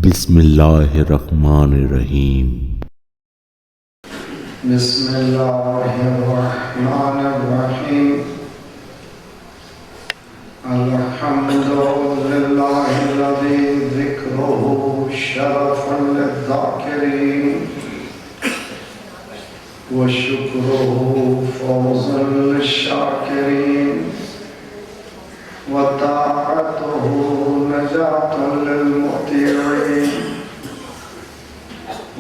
बिस्मिल्लाहिर्रहमानिर्रहीम। बिस्मिल्लाहिर्रहमानिर्रहीम। अल्हम्दुलिल्लाहिल्लज़ी ज़िक्रुहु शरफ़ुन लिज़्ज़ाकिरीन व शुक्रुहु फ़ौज़ुन लिश्शाकिरीन व ताअतुहु नजातुन लिलमुत्तीईन।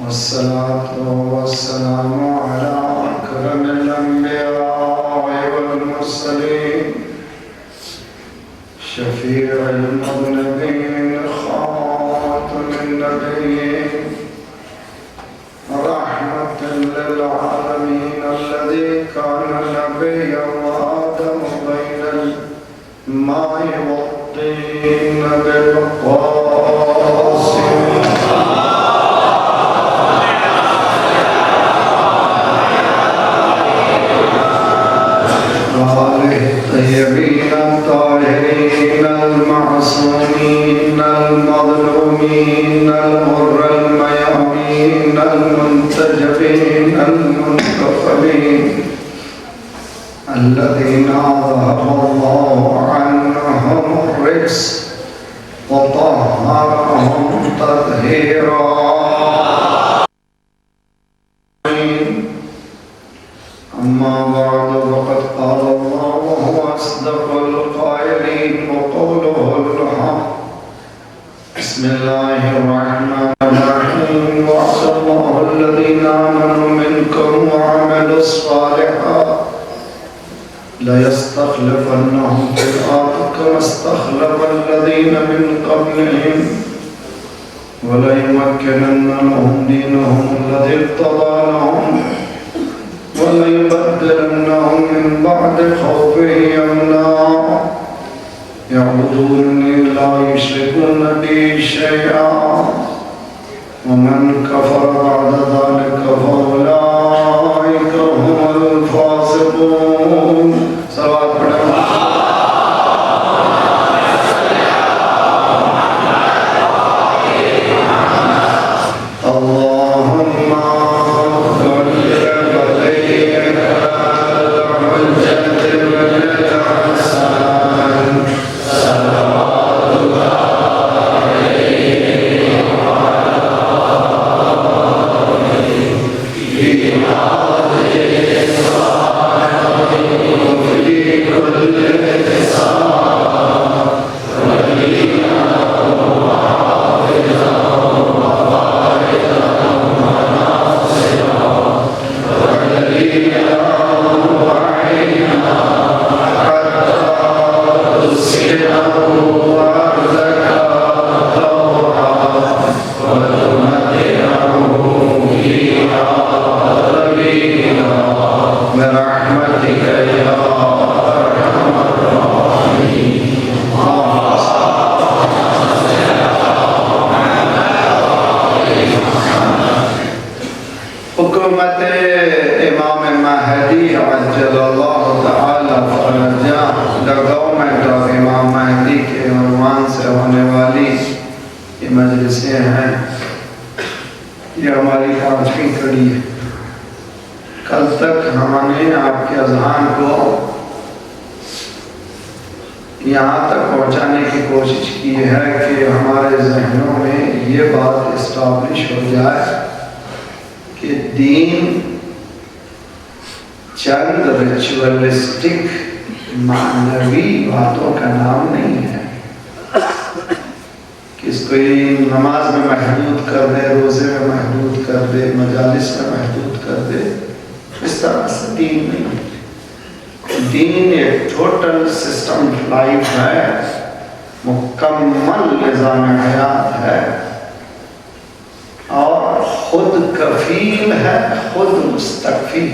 वस्सलातु वस्सलामु अला अकरमिल अंबिया'i वल मुरसलीन शफ़ीइल मुज़निबीन ख़ातिमिन नबिय्यीन रहमतल लिल आलमीन अल्लज़ी काना नबिय्यन व आदम बैनल मा'i वत्तीन बिल क़ासिम। तय्यबीन ताहिरीन अल-मासूमीन अल-मज़लूमीन अल-मुर्रल मयामीन अल-मुंतजबीन अल-मुंतखबीन अल्लज़ीना ज़हबल्लाहु अन्हुम रिज्स व तह्हरहुम तत्हीरा। अम्मा बअद फ़क़द क़ाल अल्लाहु व हुवा अस्दक़ुल क़ाइलीन व क़ौलुहुल हक़्क़। बिस्मिल्लाहिर्रहमानिर्रहीम। वअदल्लाहु अल्लज़ीना आमनू मिनकुम व अमिलुस्सालिहात लयस्तख़लिफ़न्नहुम फ़िल अर्दि कमा इस्तख़लफ़ल लज़ीना मिन क़ब्लिहिम व लयुमक्किनन्ना लहुम दीनहुम अल्लज़ी इर्तज़ा लहुम वलयुबद्दिलन्नहुम मिन बअदि ख़ौफ़िहिम अमना यअबुदूननी ला युश्रिकून बी शैअन वमन कफ़र बअद ज़ालिका फ़उलाइका हुमुल फ़ासिक़ून। सलावत पढ़ें। कल तक हमने आपके अज़हान को यहाँ तक पहुँचाने की कोशिश की है कि हमारे जहनों में ये बात इस्टाब्लिश हो जाए कि दीन चंद रिचुअलिस्टिक मानवी बातों का नाम नहीं है कि इसको नमाज में महदूद कर दे, रोज़े में महदूद कर दे, मजालिस में महदूद कर दे। इस तरह से दीन नहीं है। दीन एक टोटल सिस्टम लाइफ है, मुकम्मल निज़ाम हयात है और खुद कफील है, खुद मुस्तकफी।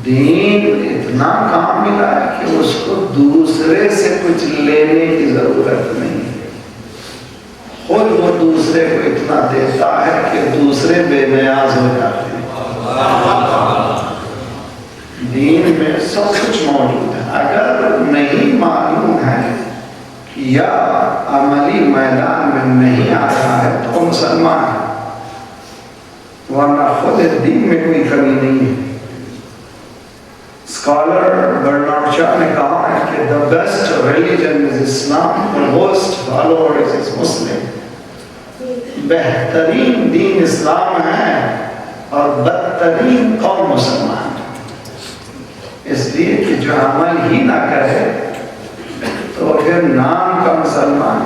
दीन इतना कामिल है कि उसको दूसरे से कुछ लेने की जरूरत नहीं है। खुद वो दूसरे को इतना देता है कि दूसरे बेनियाज हो जाते हैं। दीन में सब कुछ मौजूद है। अगर नहीं मालूम है या अमली मैदान में नहीं आ रहा है तो मुसलमान है, वरना खुद दीन में कोई कमी नहीं है। स्कॉलर बर्नार्ड शॉ ने कहा है कि the best religion is Islam, the worst follower is Muslim. बेहतरीन दीन इस्लाम है और बदतरीन कौम मुसलमान। इसलिए कि जो अमल ही ना करे तो फिर नाम का मुसलमान,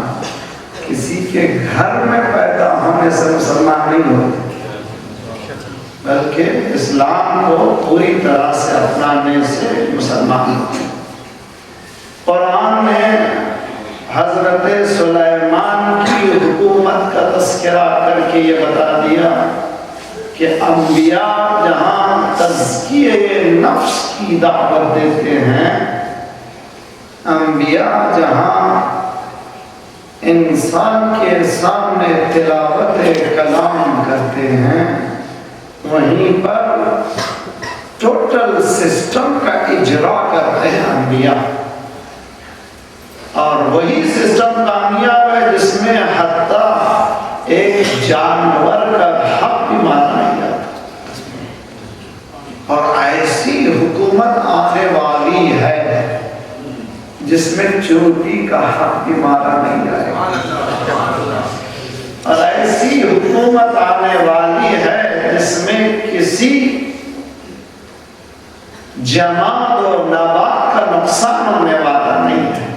किसी के घर में पैदा होने से मुसलमान नहीं होते, बल्कि इस्लाम को पूरी तरह से अपनाने से मुसलमान होते। कुरान में हजरत सुलेमान की हुकूमत का तस्करा करके ये बता दिया कि अंबिया जहाँ तज़किये नफ्स की दावत देते हैं, अंबिया जहाँ इंसान के सामने तिलावत कलाम करते हैं, वहीं पर टोटल सिस्टम का इजरा करते हैं अंबिया। और वही सिस्टम कामयाब है जिसमें हत्ता एक जानवर का हक भी माना नहीं जाता। और ऐसी हुकूमत आने वाली है जिसमें चोटी का हक भी माना नहीं जाएगा। और ऐसी हुकूमत आने वाली है जिसमें किसी जमात और नबात का नुकसान होने वाला नहीं है।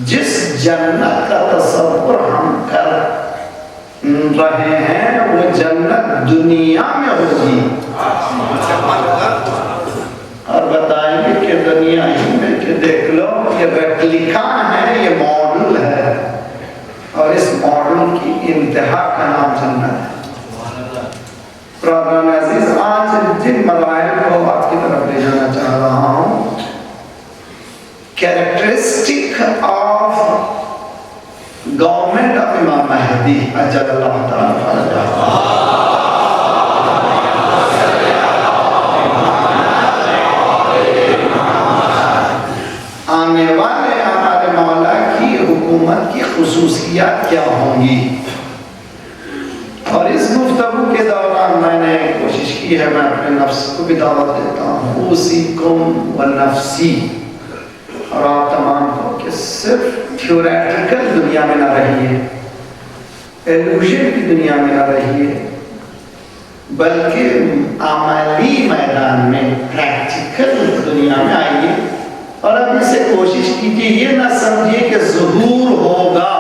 जिस जन्नत का तसव्वुर हम कर रहे हैं वो जन्नत दुनिया में होगी। और बताएंगे कि दुनिया ही में कि देख लो ये रेप्लिका है, ये मॉडल है, और इस मॉडल की इंतहा का नाम जन्नत है। प्रोग्राम अजीज, आज जिन मज़ाहिर को आपकी तरफ ले जाना चाह रहा हूँ, कैरेक्टरिस्टिक ऑफ गवर्नमेंट ऑफ इमाम महदी अजल्लल्लाहु ताला। आने वाले हमारे मौला की हुकूमत की खुसूसियात क्या होंगी। और इस गुफ्तगू के दौरान मैंने कोशिश की है, मैं अपने नफ्स को भी दावत देता हूँ, उसीकुम व नफ्सी, और आप तमाम को कि सिर्फ थ्योरेटिकल दुनिया में ना रहिए, इल्यूजन की दुनिया में ना रहिए, बल्कि अमली मैदान में प्रैक्टिकल दुनिया में आइए। और अभी से कोशिश कीजिए, ये ना समझिए कि ज़ुहूर होगा,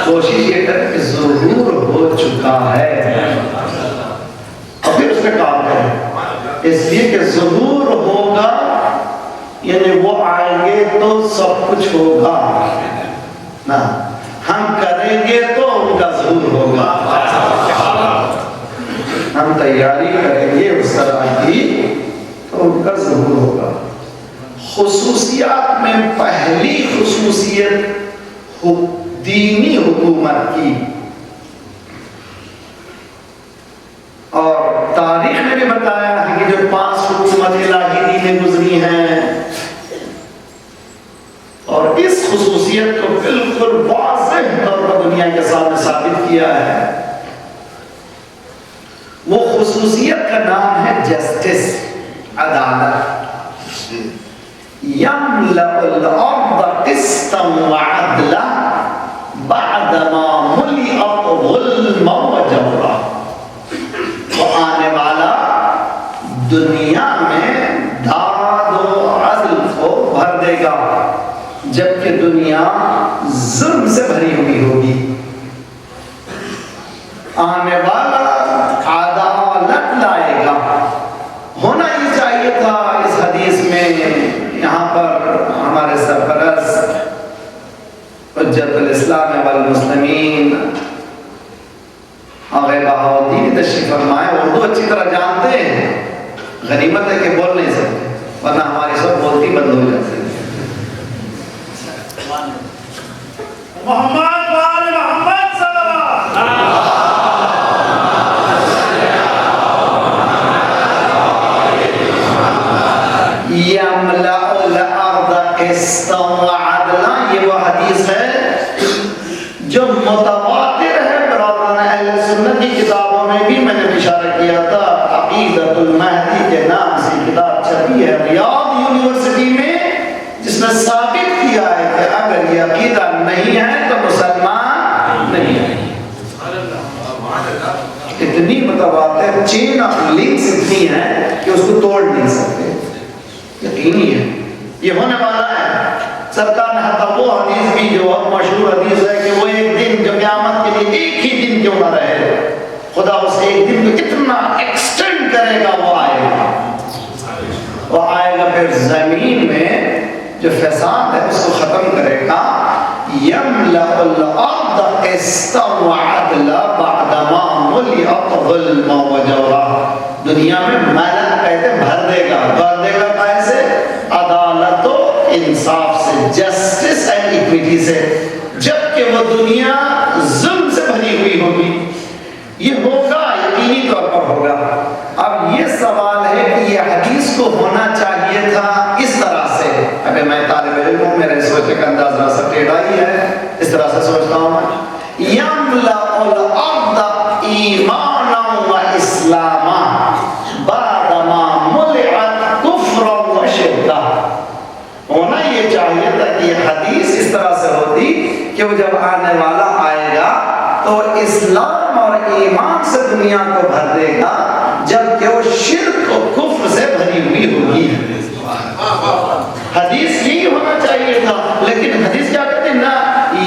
कोशिश ये करें कि ज़ुहूर हो चुका है और फिर उसमें काम करें। इसलिए कि ज़ुहूर होगा यानी वो आएंगे तो सब कुछ होगा ना, हम करेंगे तो उनका ज़ुहूर होगा। हम तैयारी करेंगे उस तरह की तो उनका ज़ुहूर होगा। खुसूसियात में पहली खुसूसियत दीनी हुकूमत की, और तारीख ने भी बताया है कि जो 5 हुकूमत इलाही दीनें गुजरी हैं, और इस खुसूसियत को बिल्कुल वाज़ेह तौर पर दुनिया के सामने साबित किया है। वो खुसूसियत का नाम है जस्टिस, अदालत। यमलअुल अर्द क़िस्तन व अदला बअदमा मुलिअत ज़ुल्मन व जबरा। वो आने वाला दुनिया में दाद और अदल को भर देगा, जबकि दुनिया जुल्म से भरी हुई होगी। आने वाला अदालत लाएगा। होना ही चाहिए था इस हदीस में। यहाँ पर हमारे सरपरस्त हुज्जतुल इस्लाम वल मुस्लिमीन बहाउद्दीन तशरीफ फरमाए, उर्दू अच्छी तरह जानते हैं, गनीमत है कि बोल नहीं सकते, वरना हमारी सब बोलती बंद हो जाती है। मोहम्मद वाले मोहम्मद सल्लल्लाहु यमलअुल इस्तवअदला, ये वो हदीस है जो मुतवातिर है। बराबर अहले सुन्नत की किताबों में भी मैंने इशारा किया था, अकीदतुल महदी के नाम से किताब छपी है रियाद यूनिवर्सिटी में, जिसने साबित किया है कि अगर ये अकीदा नहीं है तो मुसलमान नहीं है। इतनी मुतवातिर चेन ऑफ लिंक्स इतनी है कि उसको तोड़ नहीं सकते, यकीनी है ये होने वाला है। सरकार ने हता वो हदीस भी जो मशहूर हदीस है कि वो एक दिन जो क़यामत के लिए एक ही दिन क्यों ना रहे, खुदा उस एक दिन को इतना एक्सटेंड करेगा, वो आएगा फिर जमीन में जो फसाद है उसको खत्म करेगा। यमलअल अर्द इस्तवअदला बअदमा मुलिअत ज़ुल्म व जौरा, दुनिया में मला कहते भर देगा कैसे? अदालत और इंसाफ से, जस्टिस एंड इक्विटी से, जबकि वो दुनिया जुल्म से भरी हुई होगी। ये होगा, यकीनी तौर पर होगा। अब ये सवाल है कि ये हदीस को होना चाहिए था इस तरह से। अबे मैं तालिब इल्म हूं, मेरे सोचने का अंदाजा सब टेढ़ा ही है, इस तरह से सोचता हूं मैं। यमलअल अर्द ईमानन व इस्लामा बअदमा मुलिअत कुफ्रन व शिद्दा, होना ये चाहिए था कि ये हदीस इस तरह से होती कि वो जब आने वाला आएगा तो इस्लाम और ईमान से दुनिया को भर देगा, जबकि वो शिर्क और कुफ्र से भरी हुई होगी। हदीस यही होना चाहिए था, लेकिन हदीस क्या कहते हैं ना,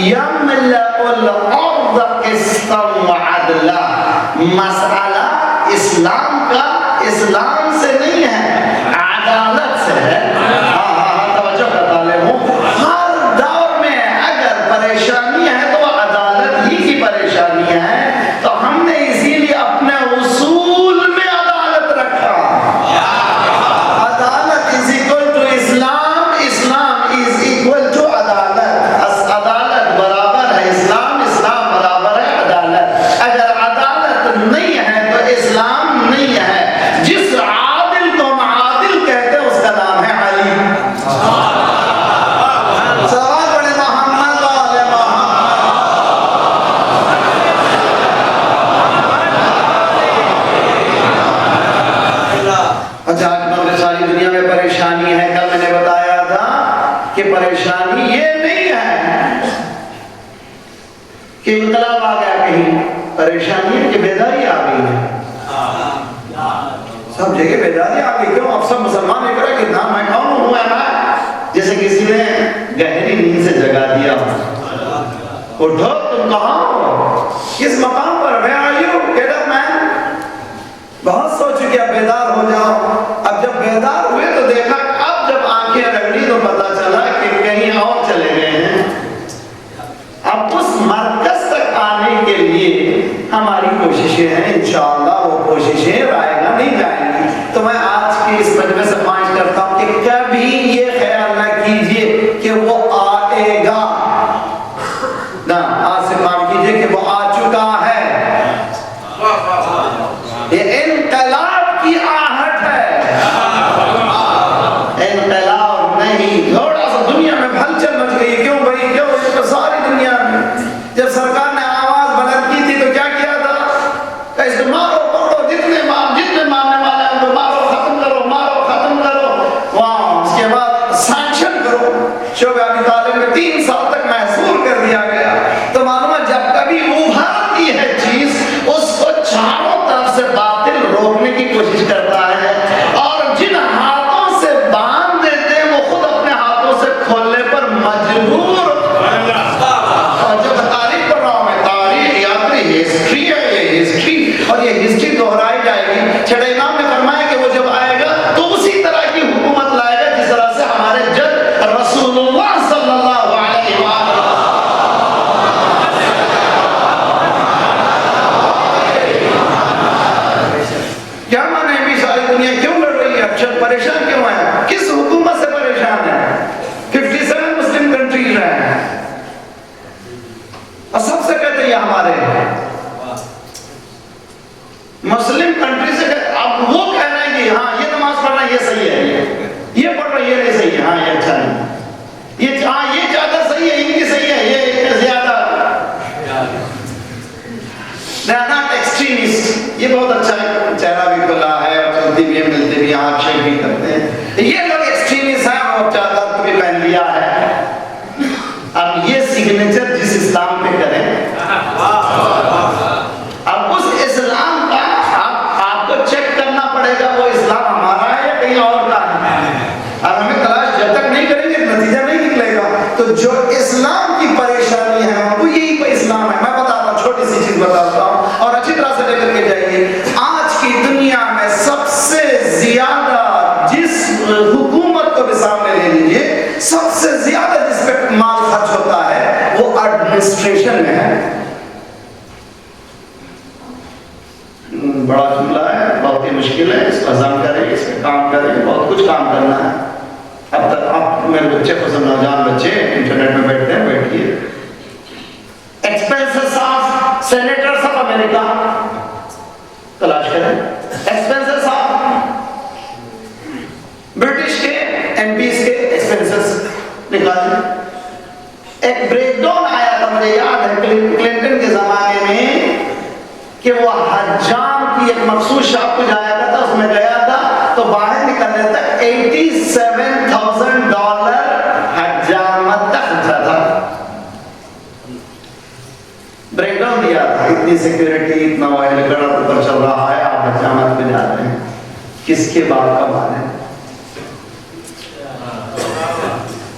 यमलअल अर्द इस्तवअदला, मसला इस्लाम का इस्लाम से नहीं है, अदालत से है। तवज्जो करता ले हूं, हर दौर में अगर परेशानी है तो अदालत ही की परेशानी है, तो हमने इसीलिए अपने उसूल में अदालत रखा। अदालत इज इक्वल टू इस्लाम, इस्लाम इज इक्वल टू अदालत, अदालत बराबर है इस्लाम, इस्लाम बराबर है अदालत। अगर अदालत नहीं है तो इस्लाम नहीं है। जिस आदिल को हम आदिल कहते हैं उसका नाम है अली। सवाल बड़े मोहम्मद वाले अच्छा, सारी दुनिया में परेशानी है। कल मैंने बताया था कि परेशानी ये नहीं है कि इनकलाब आ गया कहीं, परेशानी है कि बेदारी आ गई है। सब जगह बेदारी आ गई। क्यों? अब सब मुसलमान एक रहे कि ना मैं कौन हूं, मैं जैसे किसी ने गहरी नींद से जगा दिया, उठो तुम कहां हो, किस मकाम पर, मैं आई हूं, गेट अप मैन। बहुत सोच के अब बेदार हो जाओ। अब जब बेदार हुए तो देखा, अब जब आंखें रगड़ी तो पता चला कि कहीं और चले गए हैं। अब उस मरकज तक आने के लिए हमारी कोशिशें हैं, इंशाअल्लाह वो कोशिशें रायगा नहीं जाएंगी। तो मैं आज की इस मजलिस से ख्वाहिश करता हूं कि कभी ये ख्याल ना कीजिए कि वो आएगा ना, आज से काम कीजिए कि वो आ चुका है। ये इनकलाब की आहट है, इनकलाब नहीं। थोड़ा सा दुनिया में हलचल मच गई, क्यों भाई, क्यों? तो सारी दुनिया में जब सरकार ने आवाज बुलंद की थी तो क्या किया था, इसको मारो पकड़ो, जितने मारने वाले हैं उनको मारो, खत्म करो। वहां उसके बाद सैंक्शन करो। शोबे अबी तालिब में 3 साल तक महसूर कर दिया गया। तो मालूम है जब कभी उभरती है चीज, उसको चारों तरफ से बातिल रोकने की कोशिश करता है, और जिन हाथों से बांध देते हैं वो खुद अपने हाथों से खोलने पर मजबूर। और जब तारीख पढ़ रहा हूं मैं, तारीख याद नहीं, हिस्ट्री है ये, हिस्ट्री, और ये हिस्ट्री दोहराई जाएगी। छठे इमाम ने फरमाया कि वो जब आएगा तो उसी तरह की हुकूमत लाएगा जिस तरह से हमारे जद रसूलुल्लाह सल्लल्लाहु अलैहि वसल्लम तो जो इस्लाम की परेशानी है वो यही पे इस्लाम है। मैं बताता हूँ, छोटी सी चीज बताता हूँ और अच्छी तरह से लेकर के जाइए। आज की दुनिया में सबसे ज्यादा जिस हुकूमत को भी सामने ले लीजिए, सबसे ज्यादा जिस पे माल खर्च होता है वो एडमिनिस्ट्रेशन में है। बड़ा जुमला है, बहुत ही मुश्किल है, इसको हजम करें, इस पे काम करें, बहुत कुछ काम करना है। अब तक आप मेरे बच्चे को नौजवान बच्चे इंटरनेट में बैठते हैं, बैठिए। Expenses of senators of America तलाश करें, एक्सपेंसेस ऑफ ब्रिटिश के एमपीज के एक्सपेंसेस निकालें। एक ब्रेकडाउन आया था, मुझे याद है क्लिंटन के जमाने में, कि वो हज्जाम की एक मखसूस शॉप को जाया था, उसमें गया था तो बाहर निकलने तक $87,000 हज्जामत तक खर्चा था। ब्रेकडाउन दिया था, इतनी सिक्योरिटी, इतना ऑयल गड़ा ऊपर चल रहा है, आप हज्जामत पे जा रहे हैं। किसके बाप का माल है?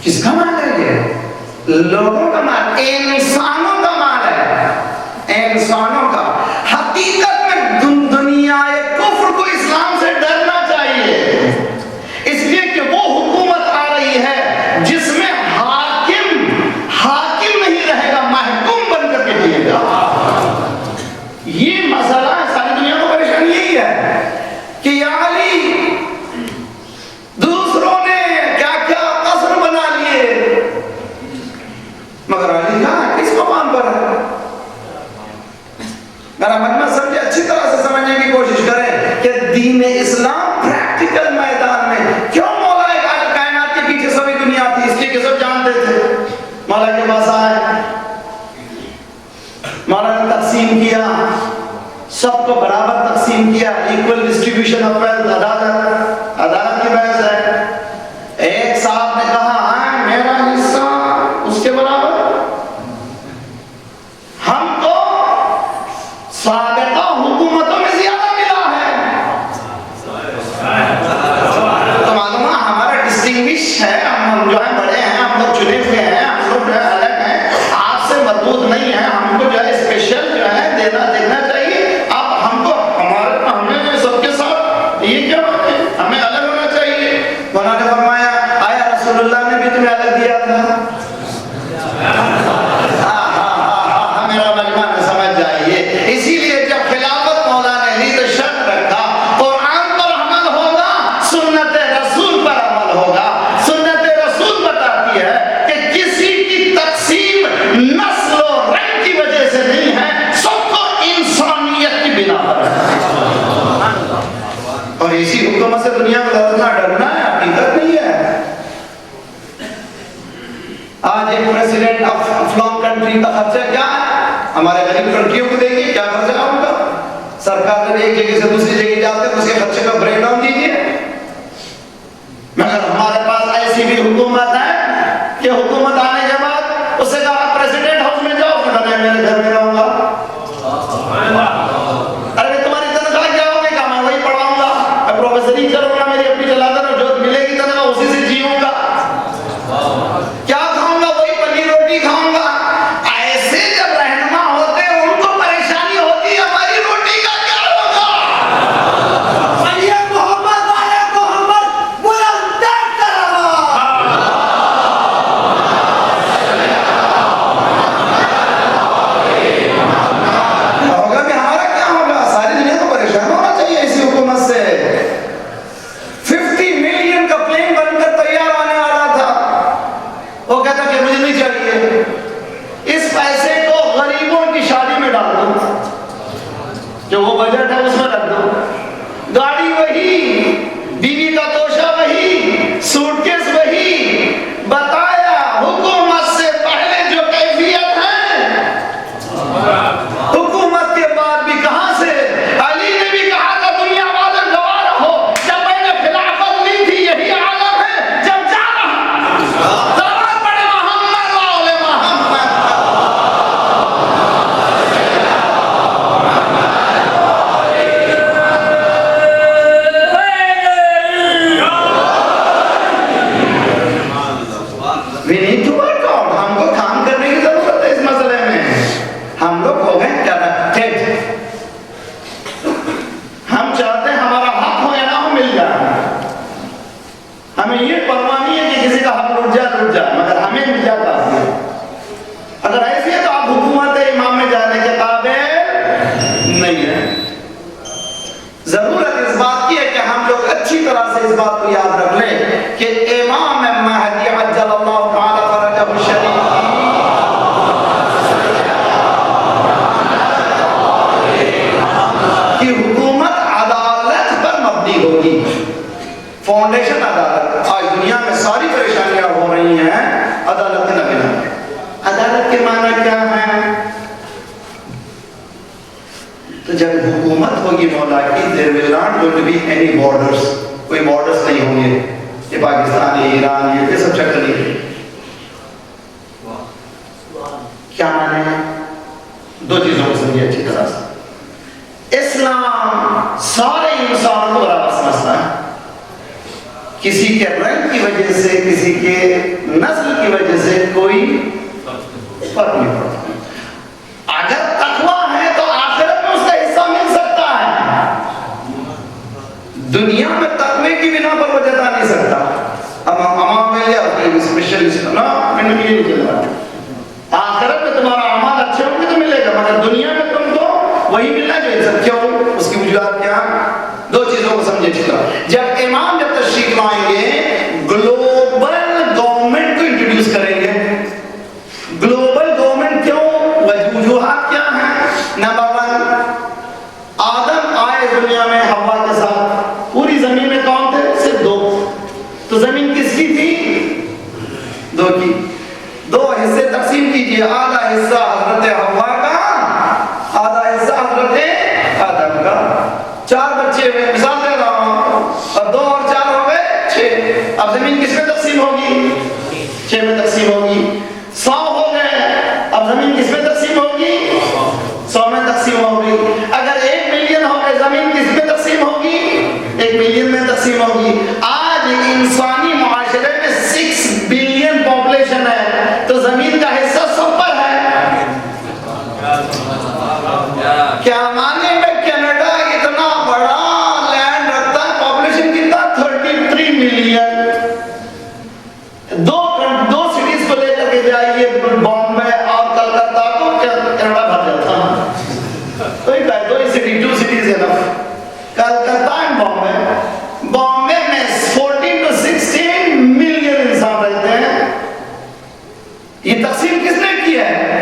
किसका माल है ये? लोगों का माल, इंसानों का माल है, इंसानों का। हकीकत में दुनिया कुफ्र को इस्लाम से डरना चाहिए, इसलिए कि वो हुकूमत आ रही है जिसमें हाकिम नहीं रहेगा, महकूम बनकर के जिएगा। ये मसला है, सारी दुनिया को परेशानी यही है कि याली दूसरों ने क्या क्या कसर बना लिए, मगर अली कहां, किस मकाम पर है? मेरा मतलब समझे, अच्छी तरह से समझने की कोशिश करें कि दीन इस्लाम प्रैक्टिकल मैदान में क्यों मौला कायनात के पीछे सभी दुनिया थी, इसलिए कि सब जानते थे मौला के पास आए, मौला ने तकसीम किया, सबको बराबर तकसीम किया, इक्वल डिस्ट्रीब्यूशन ऑफ वेल्थ। अदालत की बहस है। एक साहब ने कहा मेरा हिस्सा उसके बराबर, हमको साबिक़ा हुकूमतों में ज्यादा मिला है। तो मालूम है हमारा डिस्टिंग्विश है, हम जो है बड़े हैं, हम लोग चुने हुए हैं, हम लोग जो है अलग हैं, आपसे मजबूत नहीं है, हमको जो है स्पेशल जो है देखना चाहिए। आप हमको हमें सबके साथ ये क्या बात है, हमें अलग होना चाहिए। उन्होंने फरमाया आया रसूलुल्लाह ने भी तुम्हें अलग दिया था? मेरा मजमा में समझ जाइए। इसीलिए जब खिलाफत मौला ने ली तो शर्त रखा, कुरान पर अमल होगा, सुन्नत रसूल पर अमल होगा। सुन्नत रसूल बताती है कि किसी की तकसीम नस्ल और रंग की वजह से नहीं है, सबको इंसानियत की बिना पर है। और इसी हुकूमत से दुनिया में लड़ना डरना है, हकीकत नहीं है। आज एक प्रेसिडेंट ऑफ फ्लॉम कंट्री का खर्चा क्या है? हमारे गरीब कंट्रियों को देखिए क्या खर्चा है उनका। सरकार ने एक जगह से दूसरी जगह जाते हैं, उसके खर्चे का ब्रेकडाउन दीजिए। मगर हमारे पास ऐसी भी हुकूमत है कि हुकूमत आने के बाद उससे कहा प्रेसिडेंट हाउस में जाओ, कि मैं मेरे घर में रहूंगा। अरे तुम्हारी तनख्वाह क्या होगी? कहा मैं वही पढ़ाऊंगा, मैं प्रोफेसरी करूंगा, मेरी अपनी चलाता रहो, जो मिलेगी तनख्वाह उसी से जीऊंगा। क्या खाऊंगा? वही पनीर रोटी खाऊंगा। ऐसे जब रहनुमा होते हैं उनको परेशानी होती है, हमारी रोटी का क्या होगा? मोहम्मद बुलंद तक बॉर्डर्स, कोई बॉर्डर्स नहीं होंगे, ये पाकिस्तान, ये ईरान, ये सब चक्कर नहीं है। क्या माने हैं? दो चीजों को समझिए अच्छी तरह से। इस्लाम सारे इंसानों को बराबर समझता है, किसी के रंग की वजह से, किसी के नस्ल की वजह से कोई फर्क नहीं पड़ता। अगर तकवा है तो आखिरत में उसका हिस्सा मिल सकता है, दुनिया में तकवे की बिना पर वो जता नहीं सकता। अब अमाम में लिया स्पेशलिस्ट ना, मैंने ये नहीं चल रहा। आखिरत में तुम्हारा अमाल अच्छे होंगे तो मिलेगा, मगर दुनिया में तुमको वही मिलना चाहिए सब। क्यों? उसकी वजूहत क्या? दो चीजों को समझे ठीक है। जब इमाम जब तशरीफ लाएंगे, ग्लोबल गवर्नमेंट को इंट्रोड्यूस करेंगे। ग्लोबल गवर्नमेंट क्यों? वजूहत क्या है? नंबर 1, आदम आए दुनिया में हवा के साथ, पूरी जमीन में कौन थे? सिर्फ 2। तो जमीन किसकी थी? 2 की। 2 हिस्से तकसीम कीजिए, आधा हिस्सा हजरत हवा का, आधा हिस्सा हजरत आदम का। 4 बच्चे हुए, मिसाल दे रहा हूं, और 2 और 4 हो गए 6। अब जमीन किसमें तकसीम होगी? 6 में तकसीम होगी। 100 हो गए, अब जमीन किसमें तकसीम होगी? 100 में तकसीम होगी। अगर 1 मिलियन हो गए, जमीन किसमें तकसीम होगी? 1 मिलियन में तकसीम होगी। आज इंसानी मुआशरे में 6 बिलियन पॉपुलेशन है, तो जमीन का हिस्सा सब पर है। क्या मानेंगे? कनाडा इतना बड़ा लैंड रखता है, पॉपुलेशन कितना? 33 मिलियन। 2 सिटीज को लेकर के जाइए, बॉम्बे और कलकत्ता को, कनाडा भर जाता है। तो ही सिटी, 2 सिटीज है ना, कलकत्ता एंड बॉम्बे। बॉम्बे में 14 to 16 मिलियन इंसान रहते हैं। ये तकसीम किसने किया है?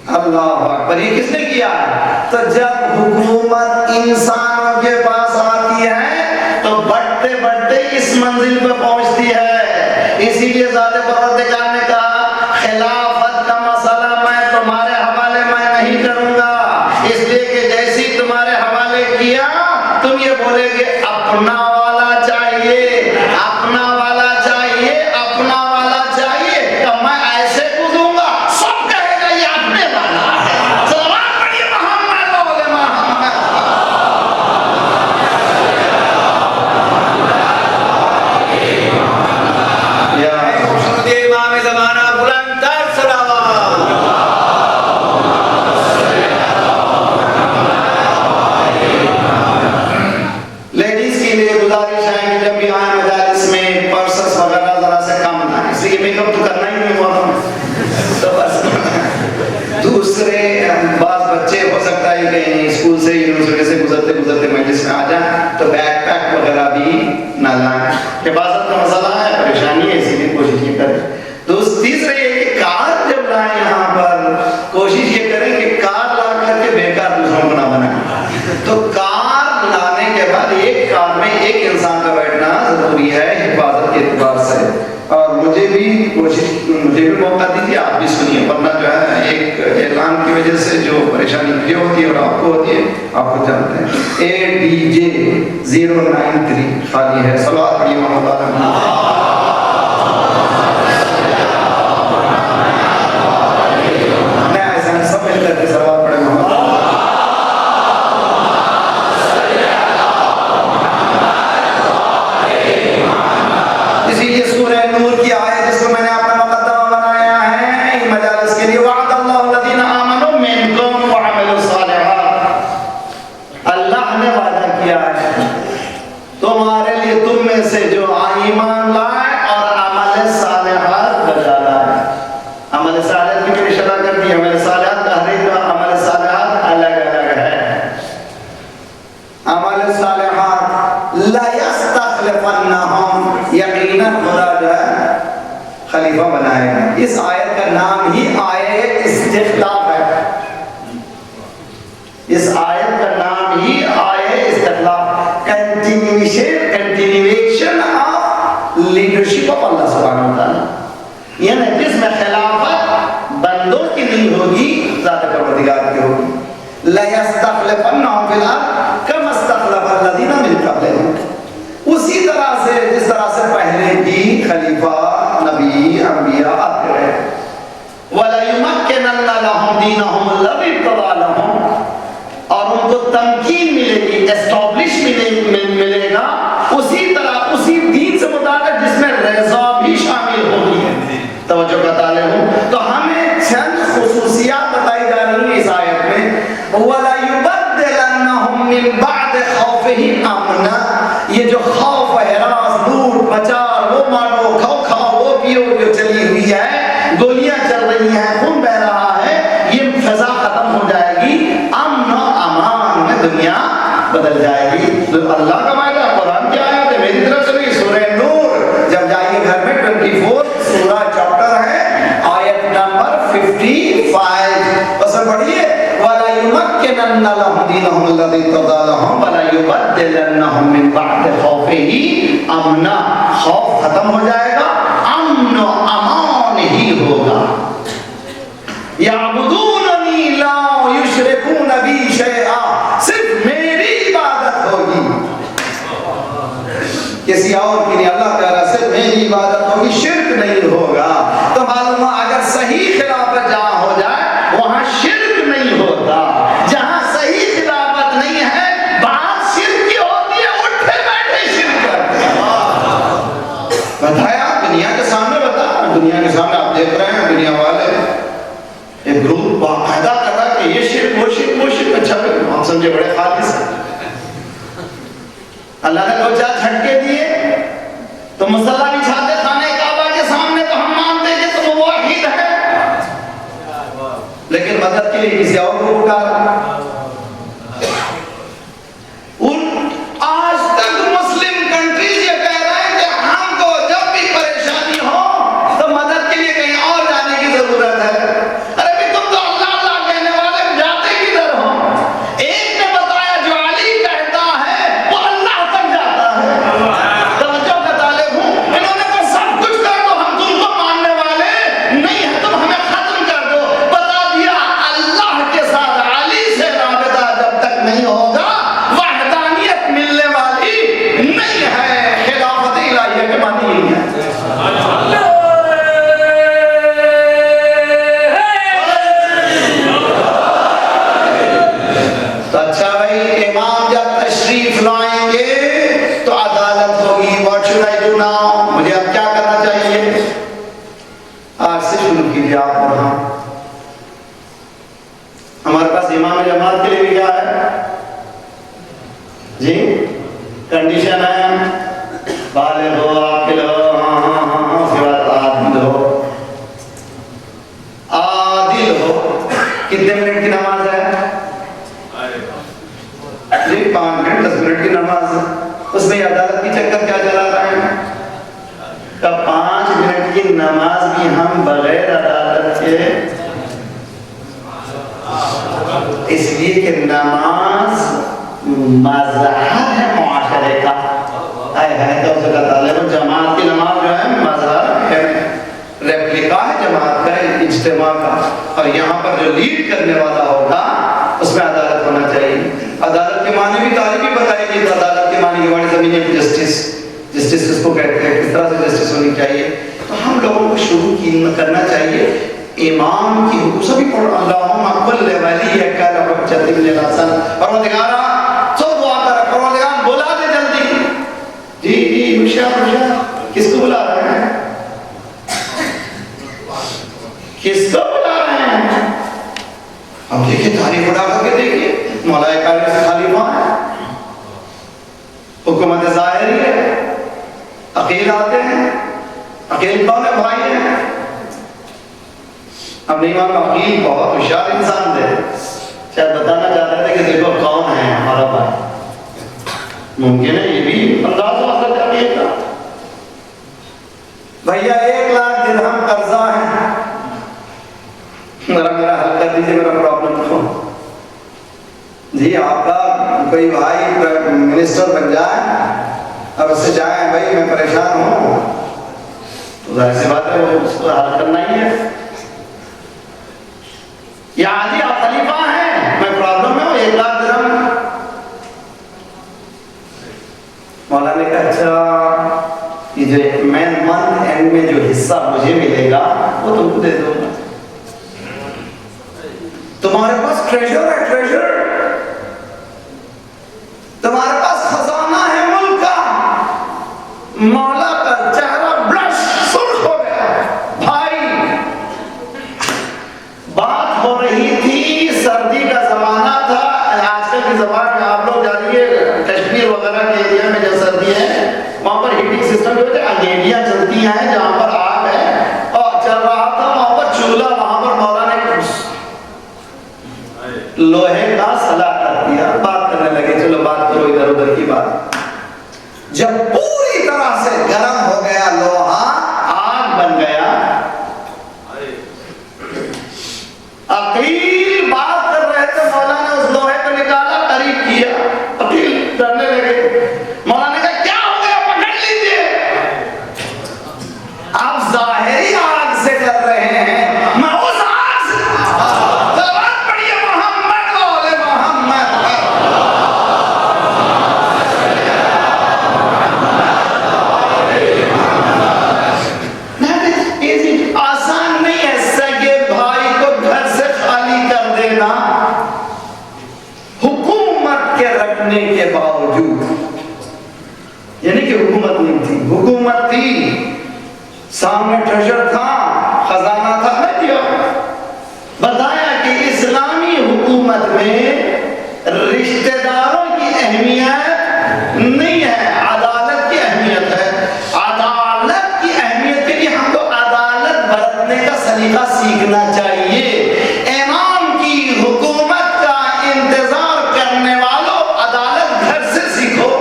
अल्लाह अकबर। ये किसने किया है? तो जब हुकूमत इंसानों के पास आती है तो बढ़ते बढ़ते इस मंजिल पे पहुंचती है। इसीलिए ज़ाते परवरदिगार ने कहा, खिलाफत का मसला मैं तुम्हारे हवाले मैं नहीं करूंगा, इसलिए कि जैसी तुम्हारे हवाले किया, तुम ये बोलेगे अपना वाला चाहिए, अपना वाला चाहिए, अपना वाला चाहिए, तो मैं ऐसे कूदूंगा, सब कहेगा ये अपने वाला है। सलाम पढ़िए मोहम्मद बोले मोहम्मद। या खुशनुदी इमाम ज़माना बुलंद तर सलावत। लेडीज के लिए गुजारिश है कि जब भी आए मजालिस में पर्सेस वगैरह जरा से कम ना, इसलिए मेकअप तो करना ही नहीं हुआ तो बस। दूसरे बात, बच्चे हो सकता है कहीं स्कूल से यूनिवर्सिटी से गुजरते गुजरते मजलिस में आ जाए तो बैकपैक वगैरह भी ना लाएं। हिफाजत का मसला है, परेशानी है, इसीलिए कोशिश ये करें। तीसरे ये कि कार जब लाए यहाँ पर, कोशिश ये करें कि कार ला करके बेकार दूसरों को ना बनाए। तो कार लाने के बाद एक कार में एक इंसान का बैठना जरूरी है हिफाजत के एतबार से। और मुझे भी मौका दीजिए, आप भी सुनिए, वरना जो है एक ऐलान की वजह से जो परेशानी मुझे होती है और आपको होती है, आपको जानते हैं। ADJ 093 खाली है। सलावत पढ़िए मोहम्मद। सब मिलकर के सलावत पढ़े मोहम्मद। इसीलिए सूरह नूर की आयत जिसको मैंने अपना मुकद्दमा बनाया है इन मजालिस के लिए, वअदल्लाहु लज़ीना आमनू मिनकुम व अमिलुस सालिहात। अल्लाह ने वादा किया है तुम्हारे लिए, तुम में से जो ईमान लाए और अमल सालिहात बजा लाए। अमल सालिहात की मैंने शरह कर दी। अमल सालिहात का हर एक अमल सालिहात अलग अलग है। अमल सालिहात ला यस्तखलिफन्नहुम, यकीनन खुदा जो है खलीफा बनाएगा। इस आयत का नाम ही आयत इस्तिखलाफ है। इस आयत का नाम ही आयत इस्तिखलाफ, कंटिन्यूएशन ऑफ लीडरशिप ऑफ अल्लाह सुब्हानहू व तआला। यानी जिसमें खिलाफत बंदों की नहीं होगी, ज़ात परवरदिगार की होगी। लयस्तखलिफन्नहुम फिल अर्द कमा इस्तखलफल लज़ीना मिन क़ब्लिहिम। उसी तरह से जिस तरह से पहले भी खलीफा नबी अंबिया आते रहे। वला युमक्किनन्ना लहुम दीनहुम लज़ी इर्तज़ा लहुम, और उनको तमकीन मिलेगी, एस्टैब्लिश मिलेगा उसी तरह उसी दीन से मुताबिक जिसमें रज़ा भी शामिल होगी। तवज्जो का ताले हूं, तो हमें चंद खुसूसियात बताई जा रही है इस आयत में। वला युबद्दिलन्नहुम मिन बाद खौफिहिम अमना, ये जो खौफ, हिरास, लूट मचार, वो मारो खाओ वो पियो जो चली हुई है, गोलियां चल रही हैं, खून बह रहा है, ये फिजा खत्म हो जाएगी, अमन अमान में दुनिया बदल जाएगी। तो अल्लाह का वायदा, कुरान की आयत है, मेरी तरफ से नहीं, सूरह नूर जब जाइए घर में 24 सूरह चैप्टर है, आयत नंबर 55 उसमें पढ़िए। वला युमक्किनन्ना लहुम दीनहुम लज़ी इर्तज़ा लहुम वला युबद्दिलन्नहुम मिन बअदि खौफिही अमना, खौफ खत्म हो जाएगा, अमन अमान ही होगा। याबुदूननी ला युशरिकून बी शैआ, सिर्फ मेरी इबादत होगी, किसी और की नहीं, अल्लाह ताला से मेरी इबादत होगी, शिर्क नहीं होगा। तो मालूम है अगर सही खिलाफत जहां हो जाए वहां शिर्क नहीं होता। जहां सही खिलाफत नहीं है, बात शिर्क की होती है, उठे बैठे शिर्क करते हैं। बताया दुनिया के सामने, बता दुनिया के सामने आप देख रहे हैं, दुनिया वाले एक ग्रुप बाकायदा कर रहा है कि ये शिर्क वो शिर्क वो शिर्क, अच्छा हम समझे बड़े खालिस हैं। अल्लाह ने दो चार झटके दिए तो मसल्ला बिछाते खाने काबा के सामने, तो हम मानते कि तो वो वाहिद है, लेकिन मदद के लिए किसी और को पुकारा। आज तक मुस्लिम कंट्रीज ये कह रहे हैं कि हमको जब भी परेशानी हो तो मदद के लिए कहीं और जाने की जरूरत है। अरे भी तुम तो अल्लाह अल्लाह कहने वाले जाते किधर हो? एक ने बताया जो अली कहता है वो अल्लाह तक जाता है। तवज्जो का तालिब हूं, इन्होंने तो सब कुछ कर दो, हम तुमको मानने वाले नहीं है, तुम हमें खत्म कर दो। बता दिया अल्लाह के साथ अली से राबिता जब तक नहीं होगा वहदानियत मिलने वाली नहीं है, खिलाफत इलाहिया के मानी नहीं है। तो अच्छा भाई, इमाम जब तशरीफ लाएंगे तो अदालत होगी। What should I do now, मुझे अब क्या करना चाहिए? आज से शुरू कीजिए आप और हम। हमारे पास इमाम जमात के लिए भी क्या है जी, कंडीशन है, बालिग हो, आकिल हो, उसके बाद आदिल हो। आदिल हो, कितने मिनट की नमाज है जी? 5 मिनट 10 मिनट की नमाज, उसमें अदालत की चक्कर क्या चला रहा है? तो 5 मिनट की नमाज भी हम बगैर अदालत के, इसलिए कि नमाज मज़हर है मुआशरे का। है तो उसका तालिब जमात की नमाज जो है मज़हर है, रेप्लिका है जमात का, इज्तिमा का, और यहाँ पर जो लीड करने वाला होगा उसमें अदालत होना चाहिए। अदालत के माने भी तारीफ भी बताएगी, तो अदालत के माने की वाली ज़मीन है जस्टिस, जस्टिस किसको कहते हैं, किस तरह से जस्टिस होनी चाहिए। तो हम लोगों को शुरू करना चाहिए इमाम की हुकूम से भी पढ़ो। अल्लाहुम्मा कुल्ल वलिय्यका लहुज्जतिन लिल हसन, परवरदिगारा तो दुआ कर, परवरदिगार बुला दे जल्दी। जी होशियार, किसको बुला रहे हैं? किसको बुला रहे हैं? अब देखिए तारीफ उड़ा करके देखिए, मौलाए कारिम से खलीफा है, हुकूमत ज़ाहिरी है, अकील आते हैं, अकील कौन है? भाई है। अब नहीं मालूम, अकील बहुत होशियार इंसान थे, शायद बताना चाहते थे कि देखो कौन है हमारा भाई। मुमकिन है ये भी अंदाज हो सकता है का। भैया 1 लाख दिरहम कर्जा है, मेरा हल कर दीजिए मेरा प्रॉब्लम को। जी आपका कोई भाई मिनिस्टर बन जाए और उससे जाए भाई मैं परेशान हूँ, तो जाहिर सी बात है वो उसको हल करना ही है। या अली आप खलीफा हैं, मैं प्रॉब्लम जो हिस्सा मुझे मिलेगा वो तुमको दे दूंगा। तुम्हारे पास ट्रेजर है, ट्रेजर, तुम्हारे पास खजाना है मुल्क का। मौला का चेहरा ब्लश सुर्ख हो गया। भाई, बात हो रही थी, सर्दी का जमाना था। आजकल के जमाने में आप लोग जानिए, कश्मीर वगैरह के एरिया में जब सर्दी है वहां पर हीटिंग सिस्टम जो है अंगेडियां चलती हैं, जहां पर आग है और चल रहा था वहां पर चूल्हा, वहां पर मौला ने लोहे का सला कर दिया। बात करने लगे, चलो बात करो इधर उधर की बात। जब पूरी तरह से गर्म हो गया लोहा, आग बन गया, अकील बात कर रहे थे, मौला ने उस लोहे को निकाला, करीब किया, अकील डरने लगे। मौला ने कहा क्या हो गया, पकड़ लीजिए। आप जाहिरी आग से कर रहे हैं, मैं उस आग से। सलावत पढ़िए मोहम्मद वाले मोहम्मद। आसान नहीं है सगे भाई को घर से खाली कर देना, हुकूमत के रखने के बावजूद। यानी कि हुकूमत नहीं थी, हुकूमत थी, सामने ट्रेजर था, खजाना था, नहीं दिया। बताया कि इस्लामी हुकूमत में रिश्तेदारों की अहमियत नहीं है, अदालत की अहमियत है। अदालत की अहमियत के लिए हमको अदालत बरतने का सलीका सीखना चाहिए। इमाम की हुकूमत का इंतजार करने वालों, अदालत घर से सीखो।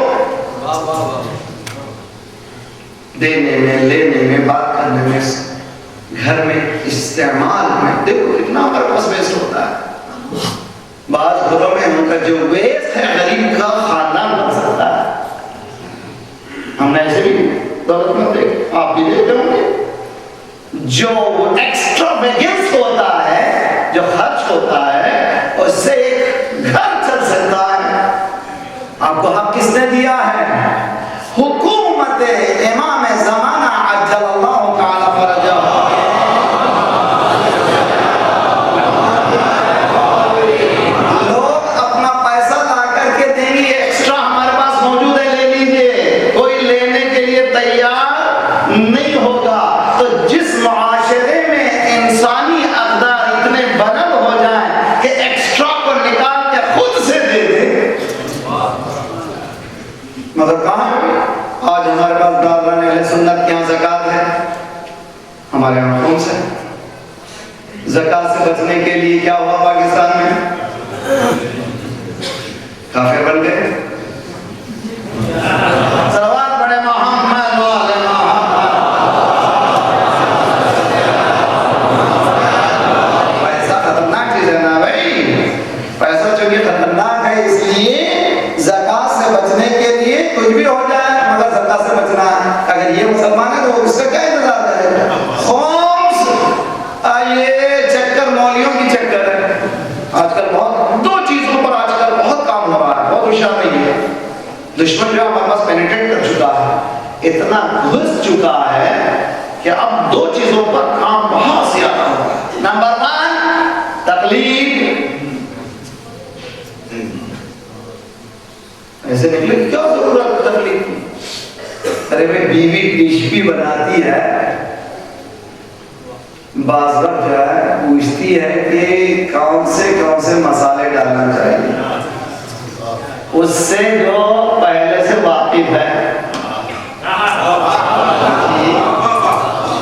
देने में, लेने में, बात करने में, घर में इस्तेमाल में, देखो कितना पर्पस वेस्ट होता है। बात घरों में उनका जो वेस्ट है गरीब का खानदान बन सकता है। हमने ऐसे भी दौलतमंद देख, आप भी देखते होंगे, जो एक्स्ट्रा वेगेंस होता है, जो खर्च होता है, उससे एक घर चल सकता है। आपको हक किसने दिया है? हुकूमत इमाम ज़माना अज्जलल्लाहु ताला फरजह। लोग अपना पैसा ला करके देंगे, एक्स्ट्रा हमारे पास मौजूद है, ले लीजिए, कोई लेने के लिए तैयार नहीं होगा। तो जिस मुआशरे में इंसानी अक़दार इतने बनल हो जाए कि एक्स्ट्रा को निकाल के खुद से दे दे, मगर कहाँ आज हमारे पास दावरान अहले सुन्नत के यहाँ ज़कात है, हमारे यहाँ कौन से ज़कात से बचने के लिए क्या हुआ पाकिस्तान में? काफिर बन गए। सलवात पढ़े मोहम्मद वाले मोहम्मद। पैसा खतरनाक चीज है ना भाई, पैसा चूंकि खतरनाक है, इसलिए ज़कात से बचने के लिए कुछ भी हो जाए मगर ज़कात से बचना है। अगर ये मुसलमान है तो उसका क्या इंतजार करेगा? ये चक्कर मौलियों की चक्कर है आजकल। बहुत दो चीजों पर आजकल बहुत काम हो रहा है, बहुत होशियार नहीं है। दुश्मन जो हमारे पास पेनिट्रेट कर चुका है, इतना घुस चुका है कि अब दो चीजों पर काम बहुत ज्यादा हो रहा है। नंबर 1 तकलीफ। ऐसे निकले क्या जरूरत तकलीफ की? अरे भाई बीवी डिश भी बनाती है, बाज़ वक्त जो है पूछती है कि कौन से मसाले डालना चाहिए, उससे जो पहले से वाकिफ है।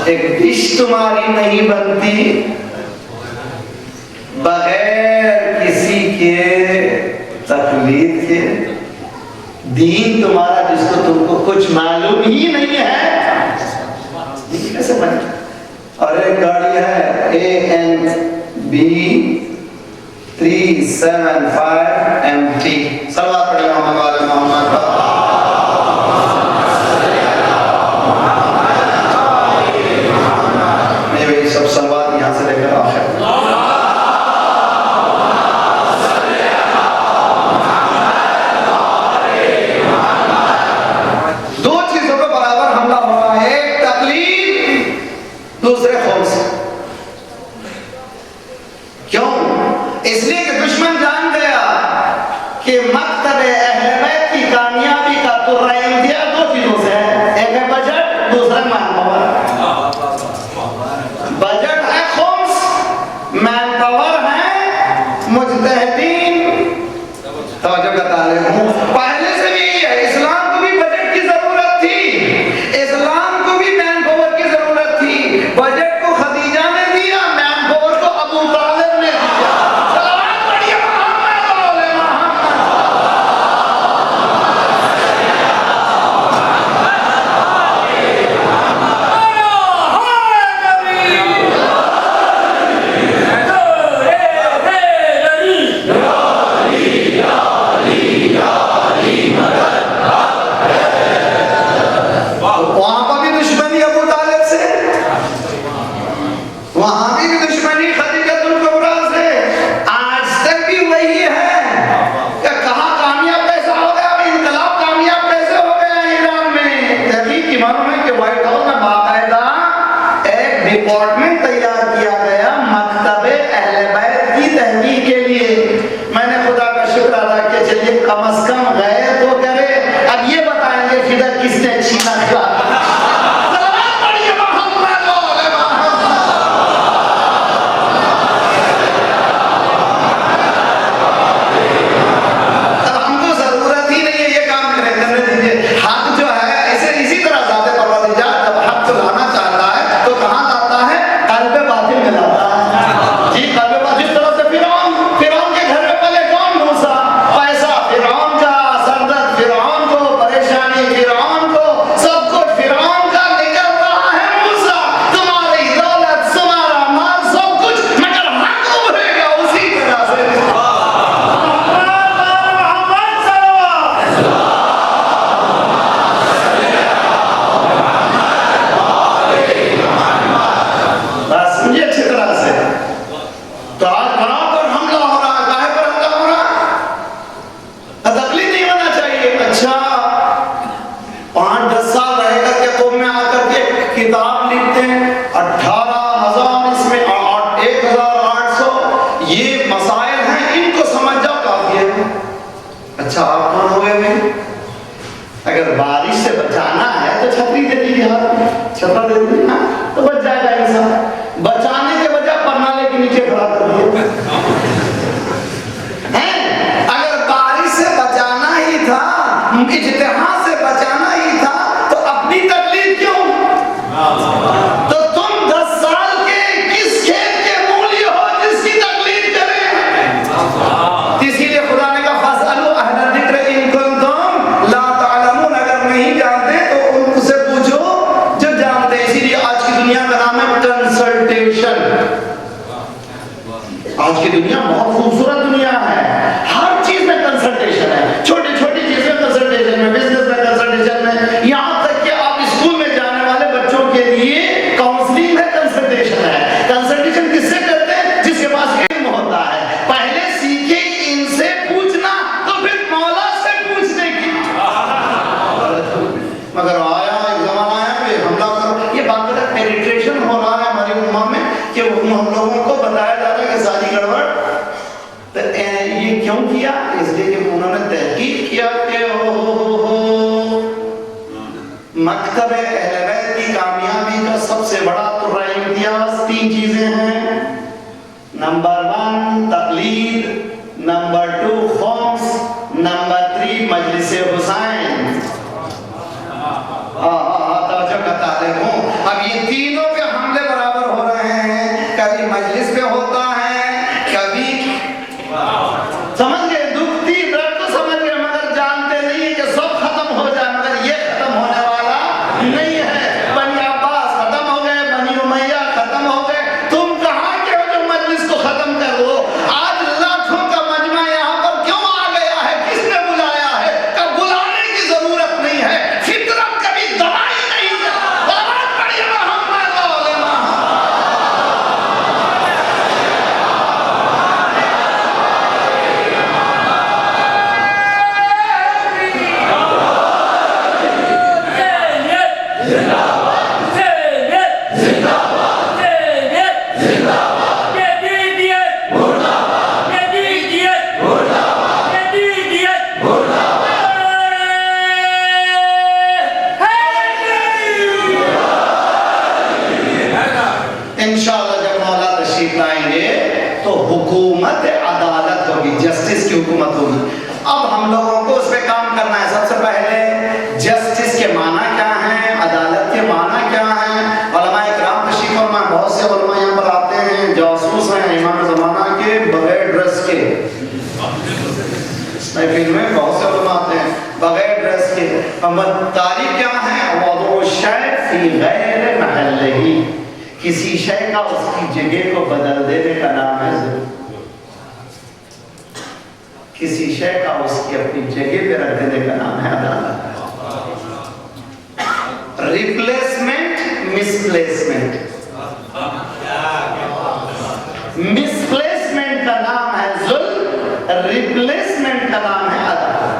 एक डिश तुम्हारी नहीं बनती बगैर किसी के तकलीफ के। दीन तुम्हारा जिसको तुमको कुछ मालूम ही नहीं है, कैसे बने? और एक गाड़ी है ANB 375 MT। सलवात पढ़े मोहम्मद वाले मोहम्मद। नहीं भाई, सब सलवात यहाँ से लेकर आखिर। दो चीजों पर बराबर हमला हो रहा है, एक तकलीफ दूसरे खौफ से। क्यों? इसलिए कि दुश्मन जान गया कि मकतब अहले बैत की कामयाबी का तुर्रा इम्तियाज दो चीजों से है, एक है बजट, दूसरा मैन पावर। बजट है खुम्स, मैन पावर है मुजतहिदीन। तवज्जो का तालिब हूं, पहले से भी है, इस्लाम को भी बजट की जरूरत थी, इस्लाम को भी मैन पावर की जरूरत थी। बजट को खदीजा ने दिया, मैन पावर को अबू तालिब ने दिया। सलावत पढ़िए मोहम्मद वाले वहां पर भी दुश्मनी अबू तालिब से, वहां भी दुश्मनी खदीजतुल कुबरा से, आज तक भी वही है कि कहां कामयाब कैसा हो गया, इनकलाब कामयाब कैसे हो गया ईरान में। तहकीक की मालूम है कि व्हाइट हाउस में बाकायदा एक डिपार्टमेंट तैयार किया गया मकतब अहले बैत की तहकीक के लिए। मैंने खुदा का शुक्र अदा किया, चलिए कम से कम गए तो करे, अब ये बताएंगे फिदर किसने छीना था। किताब लिखते हैं 18,000 इसमें 1,800 ये मसाइल हैं, इनको समझ जाओ काफी है। अच्छा आप कौन हो गए भाई? अगर बारिश से बचाना है तो छतरी दे दीजिए, हाथ में छतरा दे दीजिए ना, तो बच जाएगा इंसान। बचाने के बजाय परनाले के नीचे खड़ा कर दिए हैं। अगर बारिश से बचाना ही था, इज्तिहाद से बचाना ही था, तो अपनी तकलीफ क्यों? तो तुम 10 साल के किस खेत के मूली हो जिसकी तकलीफ करें? इसीलिए खुदा ने कहा फसअलू अहला ज़िक्र इन कुंतुम ला तअलमून, अगर नहीं जानते तो उनसे पूछो जो जानते। इसीलिए आज की दुनिया का नाम है कंसल्टेशन। आज की दुनिया बहुत खूबसूरत दुनिया है, हर चीज में कंसल्टेशन है, छोटी छोटी चीज में कंसल्टेशन है, बिजनेस में कंसल्टेशन है, यहाँ तक कि आप स्कूल में जाने वाले बच्चों के लिए काउंसलिंग है, कंसल्टेशन है। कंसल्टेशन किससे करते हैं? जिसके पास इल्म होता है। पहले सीखे इनसे पूछना, तो फिर मौला से पूछने की। मगर आया एक जमाना आया कि हमला करो, ये बात पेनिट्रेशन हो रहा है हमारी उम्मा में कि हम लोगों को बताया जा रहा है कि सारी गड़बड़। तो ये क्यों किया? इसलिए कि उन्होंने तहकीक किया कि मकतब अहले बैत की कामयाबी का सबसे बड़ा तुर्रा इम्तियाज 3 चीजें हैं। नंबर 1 तकलीद, नंबर 2 खौफ, नंबर 3 मजलिस हुसैन। तवज्जो का तालिब हूं। अब ये तीनों पे हमले बराबर हो रहे हैं, कभी मजलिस पे होता है, कभी समझ गए दुखती दर्द तो समझ गए, मगर जानते नहीं कि सब खत्म हो जाए, मगर ये खत्म होने वाला नहीं है। बनी अब्बास खत्म हो गए, बनी उमैया खत्म हो गए, तुम कहां के हो जो मजलिस को खत्म इंशाअल्लाह जब मौला तशरीफ लाएंगे तो हुकूमत अदालत होगी, जस्टिस की हुकूमत होगी। अब हम लोगों को उस पर काम करना है। सबसे पहले जस्टिस के माना क्या है, अदालत के माना क्या है। उलमाए किराम तशरीफ फरमा, बहुत से उलमा यहाँ पर आते हैं, जासूस हैं इमाम ज़माना के, बगैर ड्रेस के महफिल में बहुत से उलमा आते हैं बगैर ड्रेस के। तारीख क्या है, वज़ू शै फी गैर महल्लिही, किसी शय का उसकी जगह को बदल देने का नाम है जुल्म। किसी शय का उसकी अपनी जगह पे रख देने का नाम है अदालत। रिप्लेसमेंट, मिसप्लेसमेंट, मिसप्लेसमेंट का नाम है जुल्म, रिप्लेसमेंट का नाम है अदालत।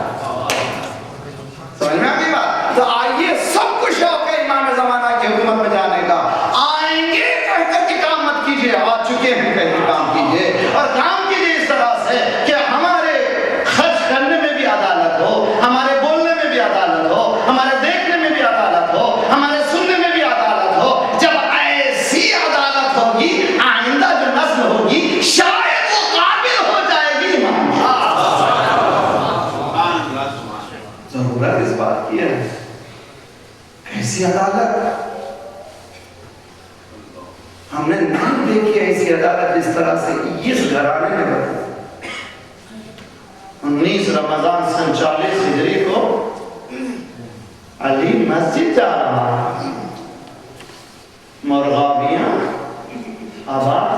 समझ में आ गई बात? तो आइए, सब कुछ शौक है इमाम ज़माना की हुकूमत में जाने का। आएंगे कहकर के काम मत कीजिए, आ चुके हैं कहकर काम कीजिए, और काम कीजिए इस तरह से कि हमारे खर्च करने में भी अदालत हो, हमारे बोलने में भी अदालत हो, हमारे देखने में भी अदालत हो, हमारे सुनने में भी अदालत हो। जब ऐसी अदालत होगी, आइंदा जो नस्ल होगी शायद वो काबिल हो जाएगी। जरूरत इस बात की है, ऐसी अदालत हमने नहीं देखी, ऐसी अदालत जिस तरह से इस घराने ने बनाई। 19 रमजान 47 हिजरी को अली मस्जिद जा रहा है, मुर्गाबियां आबाद,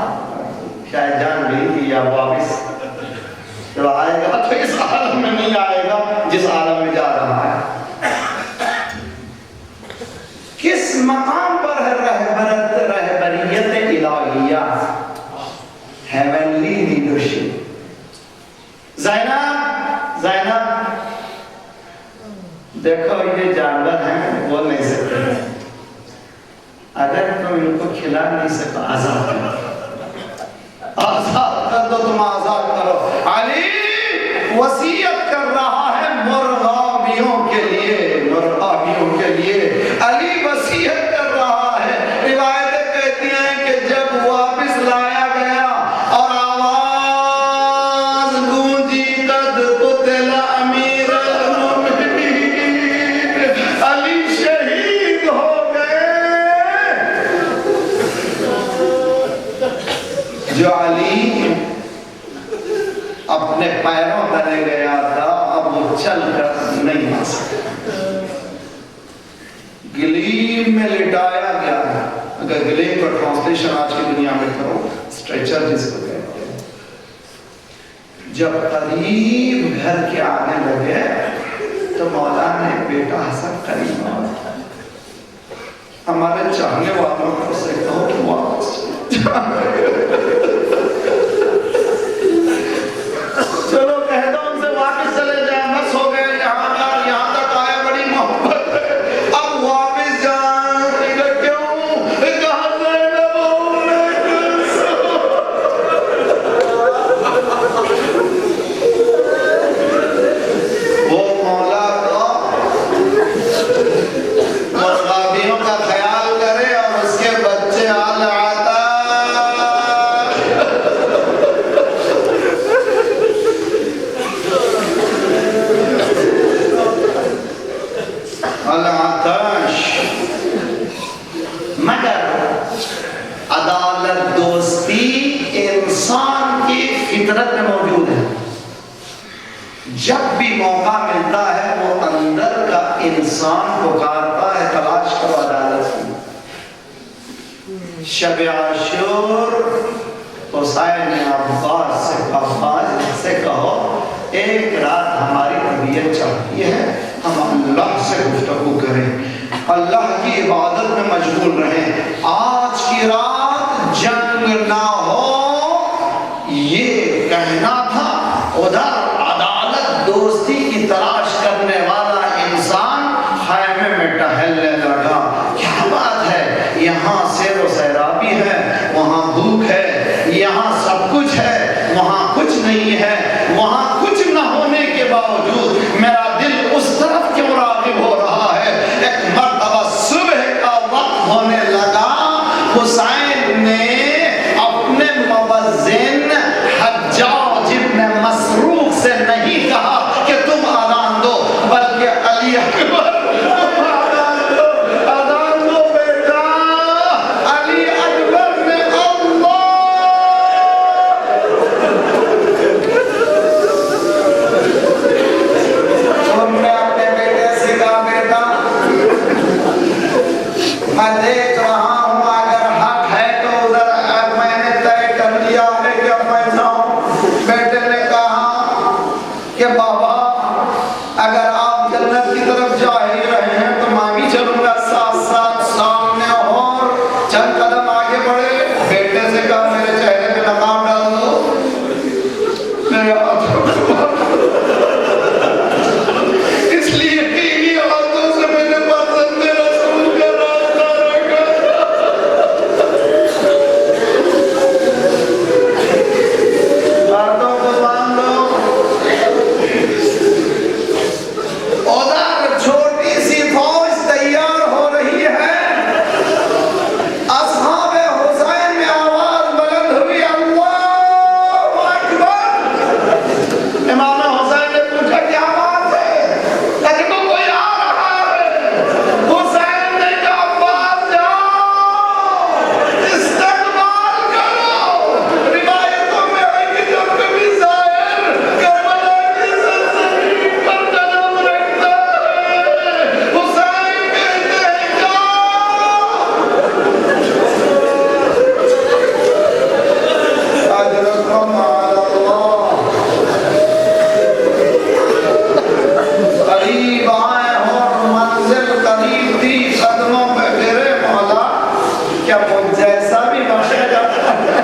शायद जान गई थी या वापिस जब आएगा तो इस आलम में नहीं आएगा जिस आलम में जा रहा है। किस मकाम पर है रहबरियत इलाहिया, हेवनली लीडरशिप। ज़ैनब, ज़ैनब देखो ये जानवर हैं, बोल नहीं सकते, अगर तुम इनको खिला नहीं सको आजाद करो, आजाद कर दो, तुम आजाद करो। अली वसीयत कर रहा है मुर्गाबियों के लिए, मुर्गाबियों के लिए अली वसीयत कर रहा है। रिवायतें कहती हैं कि जब वापस लाया गया और आवाज गूंजी कद कुतिला अमीरुल मोमिनीन, अली शहीद हो गए। जो अली अपने पैरों तले गया था, अब वो चल कर नहीं आ सकता, गलीम में लिटाया गया है। अगर गलीम का ट्रांसलेशन आज की दुनिया में करो, स्ट्रेचर जिसको कहते हैं। जब करीब घर के आने लगे तो मौला ने बेटा हसन करीब हमारे चाहने वालों को से कहो कि वापस चलो कह दो उनसे वापस चले जाए, बस हो गए, यहाँ तक आए, बड़ी मोहब्बत है, अब वापस जाएंगे क्यों? कहाँ से वो मौला को मुर्गाबियों का ख्याल करे और उसके बच्चे आल आता मगर अदालत दोस्ती इंसान की फितरत में मौजूद है। जब भी मौका मिलता है वो अंदर का इंसान पुकारता है, तलाश करो अदालत की। शब आशूर हुसैन अब्बास से कहो एक रात हमारी तबीयत चाहती है हम अल्लाह से गुफ्तगू करें, अल्लाह की इबादत में मशगूल रहें, आज की रात जंग ना हो, ये कहना था। उधर अदालत दोस्ती की तलाश करने वाला इंसान खैमे में टहलने लगा। क्या बात है, यहाँ सैर व सैराबी है, वहाँ भूख है, यहाँ सब कुछ है, वहाँ कुछ नहीं है। वहाँ कुछ न होने के बावजूद मेरा दिल उस तरफ क्यों राग़िब हो रहा है। एक मर्तबा सुबह का वक्त होने लगा, हुसैन ने अपने मुअज्जिन हज्जाज इब्न मसरूक से नहीं कहा कि तुम अज़ान दो, बल्कि अली अकबर अज़ान दो बेटा। अली अकबर ने अल्लाह उन्होंने अपने बेटे से कहा बेटा मैं देख रहा हूँ अगर हक है तो उधर मैंने तय कर लिया है कि अब मैं जाऊँ। बेटे ने कहा कि बाबा अगर आप जन्नत की तरफ जा ही रहे हैं तो मैं भी चलूंगा साथ साथ। सामने और चंद कदम आगे बढ़े, बेटे से कहा मेरे चेहरे पे नकाब डाल दो। मेरे इसलिए इन्हीं हाथों से मेरे पसंद रसूल का रास्ता रखा। बातों को मान लो। उधर छोटी सी फौज तैयार हो रही है। असहाबे हुसैन में आवाज बुलंद हुई, अल्लाहु अकबर। इमाम हुसैन ने पूछा क्या बात है? कहते को कोई आ रहा है। हुसैन ने कहा पास जाओ, इस्तकबाल करो। रिवायतों में है कि जब कभी ज़ाहिर करबला की सरजमीन पर कदम रखता है, हुसैन कहते हैं जाओ। अजरकुम अल्लाह। करीब आए और मंजिल करीब थी, कदमों पे गिरे। मौला क्या मुझ जैसा भी बख्शा जाता है?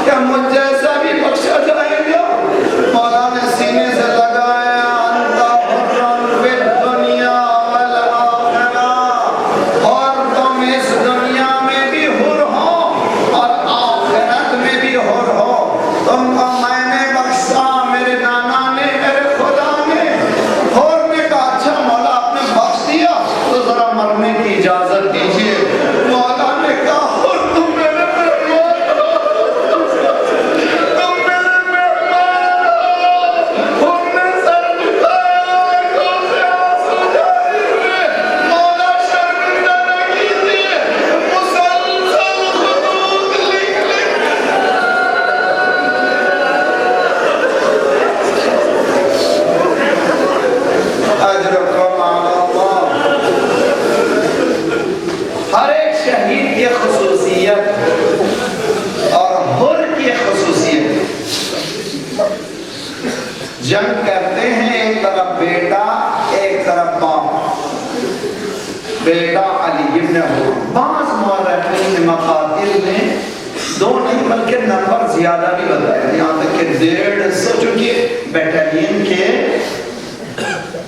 क्या मुझ जैसा भी बख्शा जाएगा? मौला ने सीने से लगाया, अंता हुर्रम फिद दुनिया वल आखिरा। और तुम इस दुनिया में भी हुर हो और आखिरत में भी हुर हो। तुमको मैंने बख्शा, मेरे नाना ने, मेरे खुदा ने। हुर ने कहा अच्छा मौला आपने बख्श दिया तो जरा मरने की इजाजत दीजिए। मौला ने कहा हुर तुम मेरे मेहमान हो, तुम मेरे मेहमान हो। हुर ने सर झुकाया, आंखों से आंसू जारी हुए। मौला शर्मिंदा न कीजिए, मुसलसल खुतूत लिख लिख अजरकुम अल्लाह। हर एक शहीद की खुसूसियत और हुर की खुसूसियत। जंग करते हैं, एक तरफ बेटा एक तरफ बाप। बेटा अली इब्न हुर। बाज़ मुअर्रिखीन मकातिल ने दो नहीं बल्कि नंबर ज्यादा भी बताया, यहाँ तक कि 150, चूंकि बटालियन के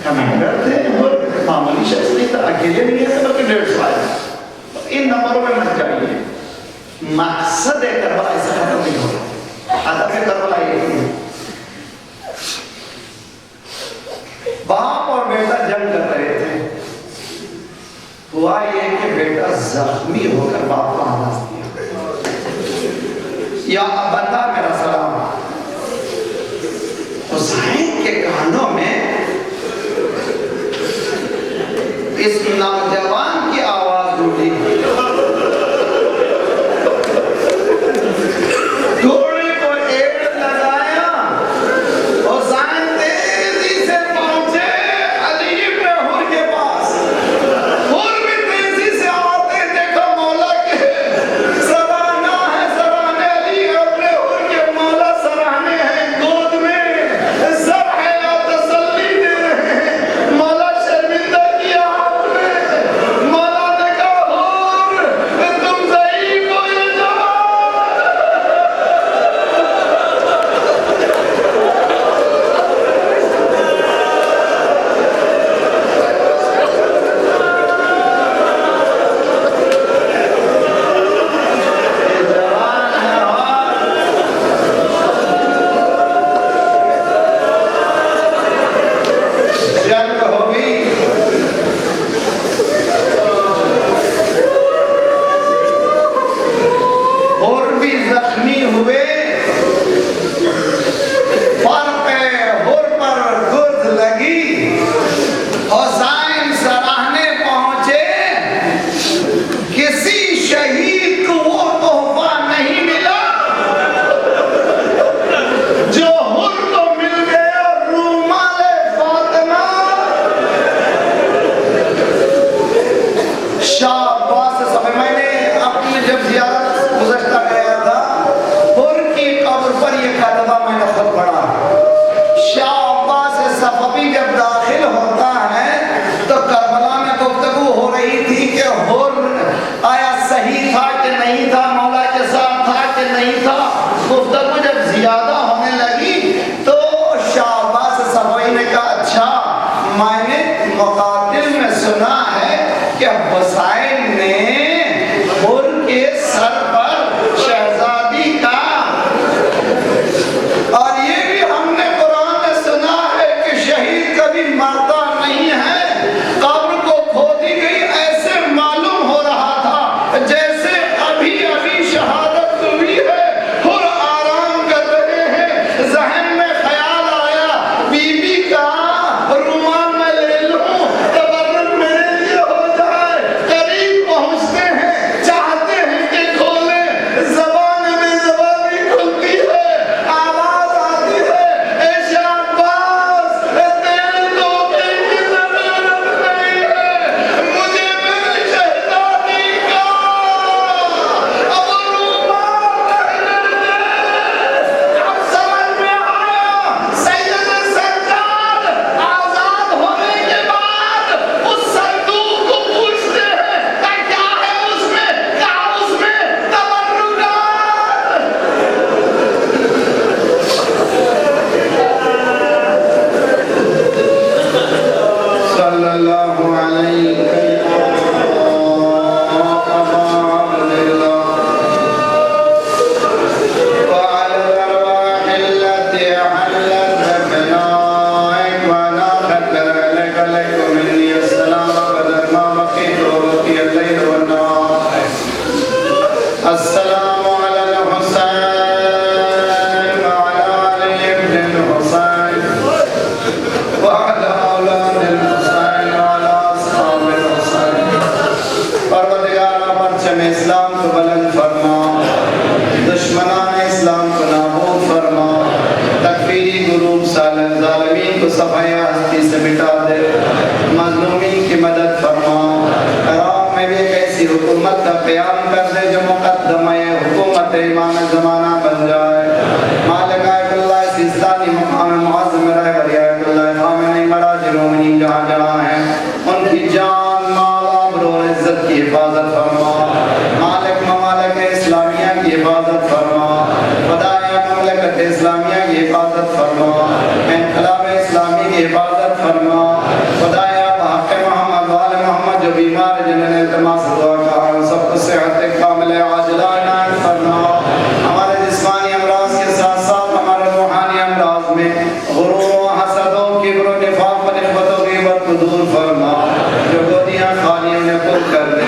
कमांडर थे और मामूली शख्स नहीं था, अकेले नहीं है बल्कि 150 आए। इन नंबरों में मत जाइए। मकसद है करबला ऐसा खत्म नहीं होगा। हदफ करबला एक ही है। बाप और बेटा जंग कर रहे थे। हुआ ये कि बेटा जख्मी होकर बाप को आवाज दिया, या अबता मेरा सलाम। हुसैन के कानों में इस नौजवान की आवाज टूटी। घोड़े को एड़ लगाया, हुसैन तेजी से पहुंचे अली इब्न हुर के पास। हुर भी तेजी से आते देखा मौला के सराहना है, सराहने अली इब्न हुर के मौला सराहने हैं, गोद में सर है या तसल्ली दे रहे हैं। मौला शर्मिंदा किया आपने। नहीं था, मौला के साथ था कि नहीं था। गुफ्तगू जब ज्यादा होने लगी तो शाहबाज सफाई ने कहा, अच्छा मैंने मुकातिल में सुना है कि हुसैन ने हुर के सर पर शहजादी का, और ये भी हमने कुरान में सुना है कि शहीद कभी मरता नहीं है। कब्र को खोदी गई, ऐसे मालूम हो रहा था जैसे अभी अभी शहादत हुई है, हुर आराम कर रहे हैं। जहन में ख्याल आया, बीबी का रुमाल मैं ले लूं, तबर्रुक मेरे लिए हो जाए। करीब पहुंचते हैं, चाहते हैं कि खोले, ज़बान में ज़बान भी खुलती है, आवाज आती है, ए शाबाश, तेरे धोखे की ज़रूरत नहीं है, मुझे मेरी शहजादी का अब रुमाल रहने दे। अब समझ में आया, सैयद सज्जाद आजाद होने के बाद उस संदूक को पूछते हैं, क्या है उसमें, क्या उसमें तबर्रुकात। सल्लल्लाहु अलैहि अस्सलामु अलल हुसैन व अला अली इब्न हुसैन व अला औलादिल हुसैन व अला अस्हाबिल हुसैन। परवरदिगार परचम इस्लाम को बुलंद फरमा, दुश्मनान इस्लाम को नाबूद फरमा, तकफीरी गुरूब सालिम ज़ालिमीन को सफ़ाए हस्ती से मिटा दे, मज़लूमीन की मदद फरमा। इराक़ में भी एक ऐसी हुकूमत का क़याम कर दे जो मुक़द्दमे हुकूमत इमाम ज़माना बन जाए। मालिक आयतुल्लाह सिस्तानी मुक़ाम मुअज़्ज़म रहबर आयतुल्लाह ख़ामेनी मराज रोमनी जहाँ जहाँ हैं उनकी जान माल आबरू और इज़्ज़त की हिफाजत फरमा। मालिक ममालिक इस्लामिया की हिफाजत फरमा, खुदाया ममलकत इस्लामिया की हिफाजत फरमा, इन्क़िलाब इस्लामी की हिफाजत फरमा। खुदाया हक़ मोहम्मद वाले मोहम्मद जो बीमार जिन्होंने इल्तिमास दुआ कहा उन सबको सेहत कामिल आजिला इनायत फरमा। हमारे जिस्मानी अमराज के साथ साथ हमारे रूहानी अमराज में गुरूर हसदों किब्र निफाक व निफ़्क़त व ग़ीबत को दूर फरमा। जो गोदियां खाली उन्हें पुर कर दे,